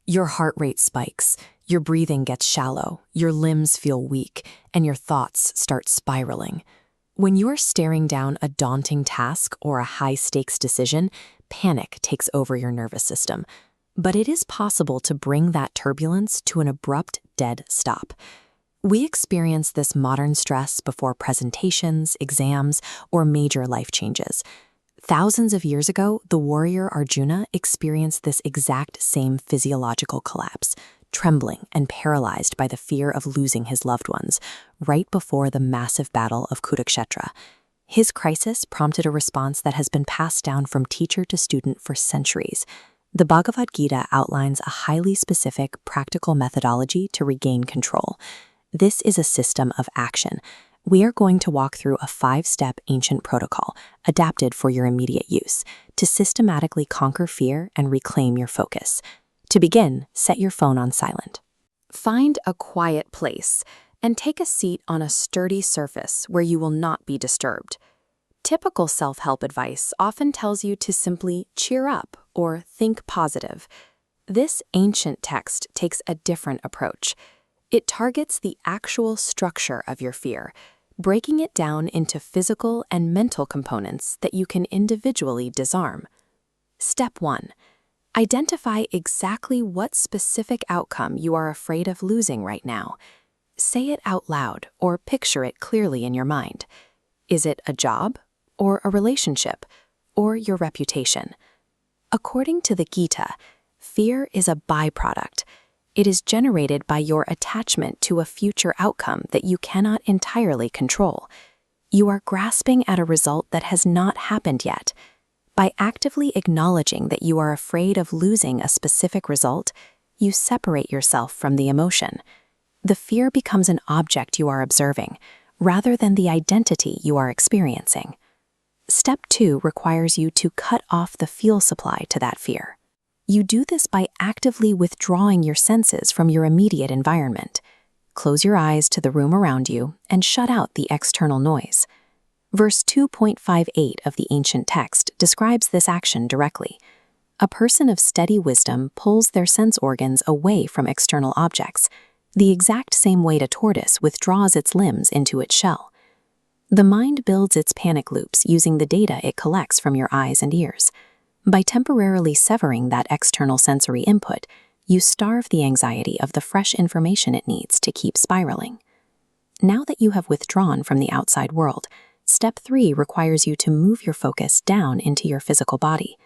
Your heart rate spikes, your breathing gets shallow, your limbs feel weak, and your thoughts start spiraling. When you are staring down a daunting task or a high-stakes decision, panic takes over your nervous system. But it is possible to bring that turbulence to an abrupt, dead stop. We experience this modern stress before presentations, exams, or major life changes. Thousands of years ago, the warrior Arjuna experienced this exact same physiological collapse, trembling and paralyzed by the fear of losing his loved ones, right before the massive battle of Kurukshetra. His crisis prompted a response that has been passed down from teacher to student for centuries. The Bhagavad Gita outlines a highly specific, practical methodology to regain control. This is a system of action. We are going to walk through a 5-step ancient protocol, adapted for your immediate use, to systematically conquer fear and reclaim your focus. To begin, set your phone on silent. Find a quiet place and take a seat on a sturdy surface where you will not be disturbed. Typical self-help advice often tells you to simply cheer up or think positive. This ancient text takes a different approach. It targets the actual structure of your fear, breaking it down into physical and mental components that you can individually disarm. Step 1. Identify exactly what specific outcome you are afraid of losing right now. Say it out loud or picture it clearly in your mind. Is it a job, or a relationship, or your reputation? According to the Gita, fear is a byproduct. It is generated by your attachment to a future outcome that you cannot entirely control. You are grasping at a result that has not happened yet. By actively acknowledging that you are afraid of losing a specific result, you separate yourself from the emotion. The fear becomes an object you are observing, rather than the identity you are experiencing. Step 2 requires you to cut off the fuel supply to that fear. You do this by actively withdrawing your senses from your immediate environment. Close your eyes to the room around you and shut out the external noise. Verse 2.58 of the ancient text describes this action directly. A person of steady wisdom pulls their sense organs away from external objects, the exact same way a tortoise withdraws its limbs into its shell. The mind builds its panic loops using the data it collects from your eyes and ears. By temporarily severing that external sensory input, you starve the anxiety of the fresh information it needs to keep spiraling. Now that you have withdrawn from the outside world, Step 3 requires you to move your focus down into your physical body.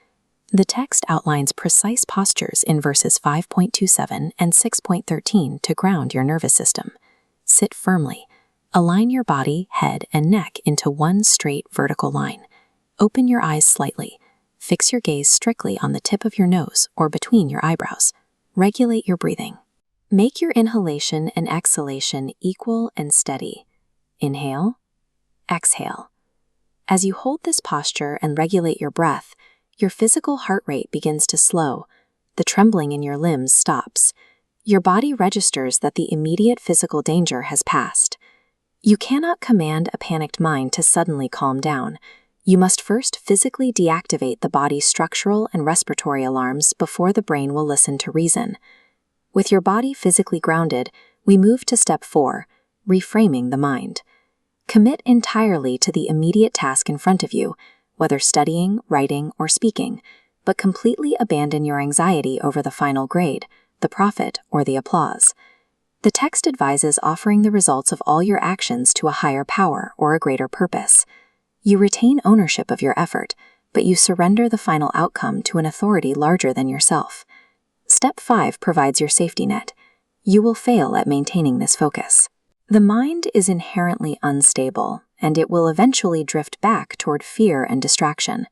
The text outlines precise postures in verses 5.27 and 6.13 to ground your nervous system. Sit firmly. Align your body, head, and neck into one straight vertical line. Open your eyes slightly. Fix your gaze strictly on the tip of your nose or between your eyebrows. Regulate your breathing. Make your inhalation and exhalation equal and steady. Inhale. Exhale. As you hold this posture and regulate your breath, your physical heart rate begins to slow. The trembling in your limbs stops. Your body registers that the immediate physical danger has passed. You cannot command a panicked mind to suddenly calm down. You must first physically deactivate the body's structural and respiratory alarms before the brain will listen to reason. With your body physically grounded, we move to step 4, reframing the mind. Commit entirely to the immediate task in front of you, whether studying, writing, or speaking, but completely abandon your anxiety over the final grade, the profit, or the applause. The text advises offering the results of all your actions to a higher power or a greater purpose. You retain ownership of your effort, but you surrender the final outcome to an authority larger than yourself. Step 5 provides your safety net. You will fail at maintaining this focus. The mind is inherently unstable, and it will eventually drift back toward fear and distraction.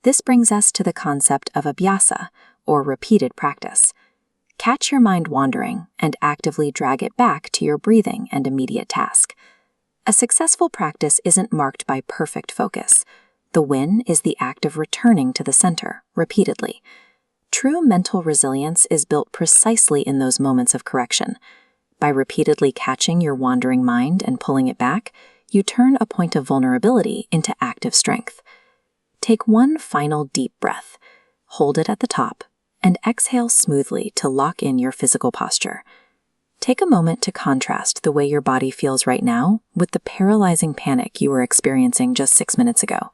This brings us to the concept of abhyasa, or repeated practice. Catch your mind wandering and actively drag it back to your breathing and immediate task. A successful practice isn't marked by perfect focus. The win is the act of returning to the center, repeatedly. True mental resilience is built precisely in those moments of correction. By repeatedly catching your wandering mind and pulling it back, you turn a point of vulnerability into active strength. Take one final deep breath, hold it at the top, and exhale smoothly to lock in your physical posture. Take a moment to contrast the way your body feels right now with the paralyzing panic you were experiencing just 6 minutes ago.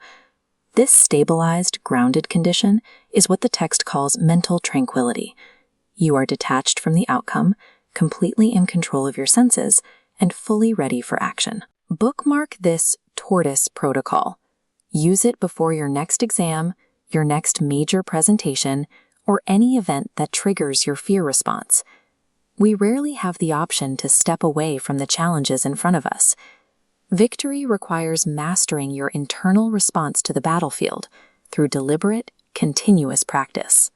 This stabilized, grounded condition is what the text calls mental tranquility. You are detached from the outcome, completely in control of your senses, and fully ready for action. Bookmark this tortoise protocol. Use it before your next exam, your next major presentation, or any event that triggers your fear response. We rarely have the option to step away from the challenges in front of us. Victory requires mastering your internal response to the battlefield through deliberate, continuous practice.